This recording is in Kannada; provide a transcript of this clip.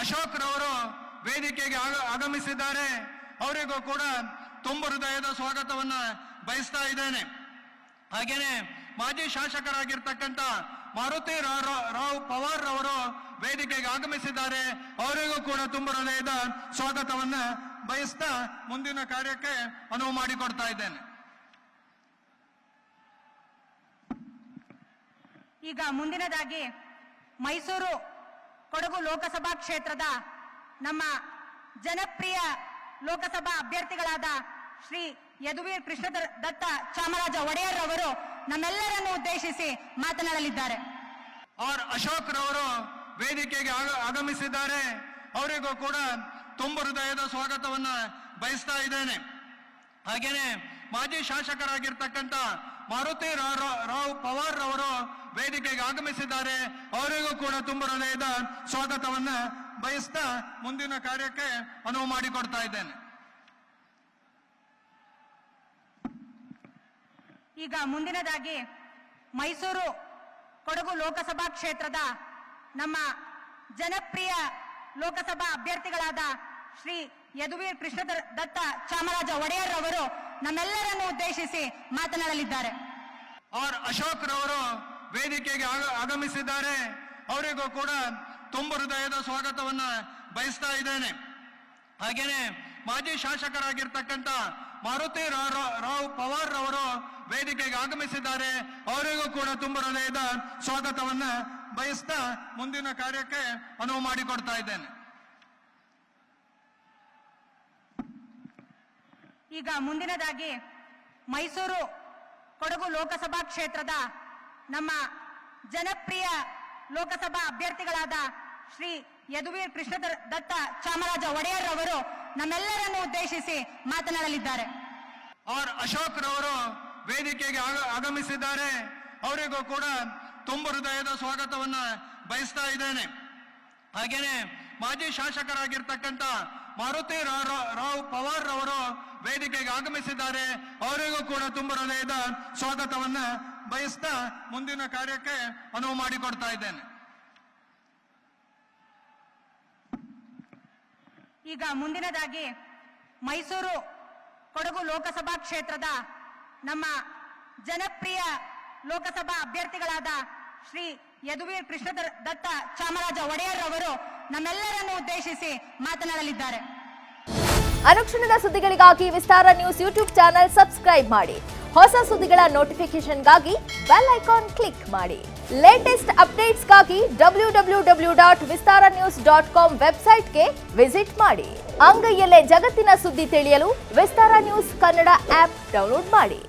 ಅಶೋಕ್ ರವರು ವೇದಿಕೆಗೆ ಆಗಮಿಸಿದ್ದಾರೆ. ಅವರಿಗೂ ಕೂಡ ತುಂಬ ಹೃದಯದ ಸ್ವಾಗತವನ್ನ ಬಯಸ್ತಾ ಇದ್ದೇನೆ. ಹಾಗೇನೆ ಮಾಜಿ ಶಾಸಕರಾಗಿರ್ತಕ್ಕಂಥ ಮಾರುತಿ ರಾವ್ ಪವಾರ್ ಅವರು ವೇದಿಕೆಗೆ ಆಗಮಿಸಿದ್ದಾರೆ. ಅವರಿಗೂ ಕೂಡ ತುಂಬ ಹೃದಯದ ಸ್ವಾಗತವನ್ನ ಬಯಸ್ತಾ ಮುಂದಿನ ಕಾರ್ಯಕ್ಕೆ ಅನುವು ಮಾಡಿಕೊಡ್ತಾ ಇದ್ದೇನೆ. ಈಗ ಮುಂದಿನದಾಗಿ ಮೈಸೂರು ಕೊಡಗು ಲೋಕಸಭಾ ಕ್ಷೇತ್ರದ ನಮ್ಮ ಜನಪ್ರಿಯ ಲೋಕಸಭಾ ಅಭ್ಯರ್ಥಿಗಳಾದ ಶ್ರೀ ಯದುವೀರ್ ಕೃಷ್ಣದತ್ತ ಚಾಮರಾಜ ಒಡೆಯರ್ ಅವರು ನಮ್ಮೆಲ್ಲರನ್ನು ಉದ್ದೇಶಿಸಿ ಮಾತನಾಡಲಿದ್ದಾರೆ. ಅಶೋಕ್ ರವರು ವೇದಿಕೆಗೆ ಆಗಮಿಸಿದ್ದಾರೆ. ಅವರಿಗೂ ಕೂಡ ತುಂಬ ಹೃದಯದ ಸ್ವಾಗತವನ್ನ ಬಯಸ್ತಾ ಇದ್ದೇನೆ. ಹಾಗೇನೆ ಮಾಜಿ ಶಾಸಕರಾಗಿರ್ತಕ್ಕಂಥ ಮಾರುತಿ ರಾವ್ ಪವಾರ್ ಅವರು ವೇದಿಕೆಗೆ ಆಗಮಿಸಿದ್ದಾರೆ. ಅವರಿಗೂ ಕೂಡ ತುಂಬ ಹೃದಯದ ಸ್ವಾಗತವನ್ನ ಬಯಸ್ತಾ ಮುಂದಿನ ಕಾರ್ಯಕ್ಕೆ ಅನುವು ಮಾಡಿಕೊಡ್ತಾ ಇದ್ದೇನೆ. ಈಗ ಮುಂದಿನದಾಗಿ ಮೈಸೂರು ಕೊಡಗು ಲೋಕಸಭಾ ಕ್ಷೇತ್ರದ ನಮ್ಮ ಜನಪ್ರಿಯ ಲೋಕಸಭಾ ಅಭ್ಯರ್ಥಿಗಳಾದ ಶ್ರೀ ಯದುವೀರ್ ಕೃಷ್ಣದತ್ತ ಚಾಮರಾಜ ಒಡೆಯರ್ ಅವರು ನಮ್ಮೆಲ್ಲರನ್ನು ಉದ್ದೇಶಿಸಿ ಮಾತನಾಡಲಿದ್ದಾರೆ. ಅಶೋಕ್ ರವರು ವೇದಿಕೆಗೆ ಆಗಮಿಸಿದ್ದಾರೆ. ಅವರಿಗೂ ಕೂಡ ತುಂಬ ಹೃದಯದ ಸ್ವಾಗತವನ್ನ ಬಯಸ್ತಾ ಇದ್ದೇನೆ. ಹಾಗೇನೆ ಮಾಜಿ ಶಾಸಕರಾಗಿರ್ತಕ್ಕಂಥ ಮಾರುತಿ ರಾವ್ ಪವಾರ್ ಅವರು ವೇದಿಕೆಗೆ ಆಗಮಿಸಿದ್ದಾರೆ. ಅವರಿಗೂ ಕೂಡ ತುಂಬ ಹೃದಯದ ಸ್ವಾಗತವನ್ನ ಬಯಸ್ತಾ ಮುಂದಿನ ಕಾರ್ಯಕ್ಕೆ ಅನುವು ಮಾಡಿಕೊಡ್ತಾ ಇದ್ದೇನೆ. ಈಗ ಮುಂದಿನದಾಗಿ ಮೈಸೂರು ಕೊಡಗು ಲೋಕಸಭಾ ಕ್ಷೇತ್ರದ ನಮ್ಮ ಜನಪ್ರಿಯ ಲೋಕಸಭಾ ಅಭ್ಯರ್ಥಿಗಳಾದ ಶ್ರೀ ಯದುವೀರ್ ಕೃಷ್ಣದತ್ತ ಚಾಮರಾಜ ಒಡೆಯರ್ ಅವರು ನಮ್ಮೆಲ್ಲರನ್ನು ಉದ್ದೇಶಿಸಿ ಮಾತನಾಡಲಿದ್ದಾರೆ. ಅಶೋಕ್ ರವರು ವೇದಿಕೆಗೆ ಆಗಮಿಸಿದ್ದಾರೆ. ಅವರಿಗೂ ಕೂಡ ತುಂಬ ಹೃದಯದ ಸ್ವಾಗತವನ್ನ ಬಯಸ್ತಾ ಇದ್ದೇನೆ. ಹಾಗೇನೆ ಮಾಜಿ ಶಾಸಕರಾಗಿರ್ತಕ್ಕಂಥ ಮಾರುತಿ ರಾವ್ ಪವಾರ್ ಅವರು ವೇದಿಕೆಗೆ ಆಗಮಿಸಿದ್ದಾರೆ. ಅವರಿಗೂ ಕೂಡ ತುಂಬ ಹೃದಯದ ಸ್ವಾಗತವನ್ನ ಬಯಸ್ತಾ ಮುಂದಿನ ಕಾರ್ಯಕ್ಕೆ ಅನುವು ಮಾಡಿಕೊಡ್ತಾ ಇದ್ದೇನೆ. ಈಗ ಮುಂದಿನದಾಗಿ ಮೈಸೂರು ಕೊಡಗು ಲೋಕಸಭಾ ಕ್ಷೇತ್ರದ ನಮ್ಮ ಜನಪ್ರಿಯ ಲೋಕಸಭಾ ಅಭ್ಯರ್ಥಿಗಳಾದ ಶ್ರೀ ಯದುವೀರ್ ಕೃಷ್ಣದತ್ತ ಚಾಮರಾಜ ಒಡೆಯರ್ ಅವರು ನಮ್ಮೆಲ್ಲರನ್ನು ಉದ್ದೇಶಿಸಿ ಮಾತನಾಡಲಿದ್ದಾರೆ. ಅನುಕ್ಷಣದ ಸುದ್ದಿಗಳಿಗಾಗಿ ವಿಸ್ತಾರ ನ್ಯೂಸ್ ಯೂಟ್ಯೂಬ್ ಚಾನೆಲ್ ಸಬ್ಸ್ಕ್ರೈಬ್ ಮಾಡಿ. ಹೊಸ ಸುದ್ದಿಗಳ ನೋಟಿಫಿಕೇಶನ್ಗಾಗಿ ಬೆಲ್ ಐಕಾನ್ ಕ್ಲಿಕ್ ಮಾಡಿ. ಲೇಟೆಸ್ಟ್ ಅಪ್ಡೇಟ್ಸ್ಗಾಗಿ www.vistaranews.com ವೆಬ್ಸೈಟ್ಗೆ ವಿಸಿಟ್ ಮಾಡಿ. ಅಂಗೈಯಲ್ಲೇ ಜಗತ್ತಿನ ಸುದ್ದಿ ತಿಳಿಯಲು ವಿಸ್ತಾರ ನ್ಯೂಸ್ ಕನ್ನಡ ಆಪ್ ಡೌನ್ಲೋಡ್ ಮಾಡಿ.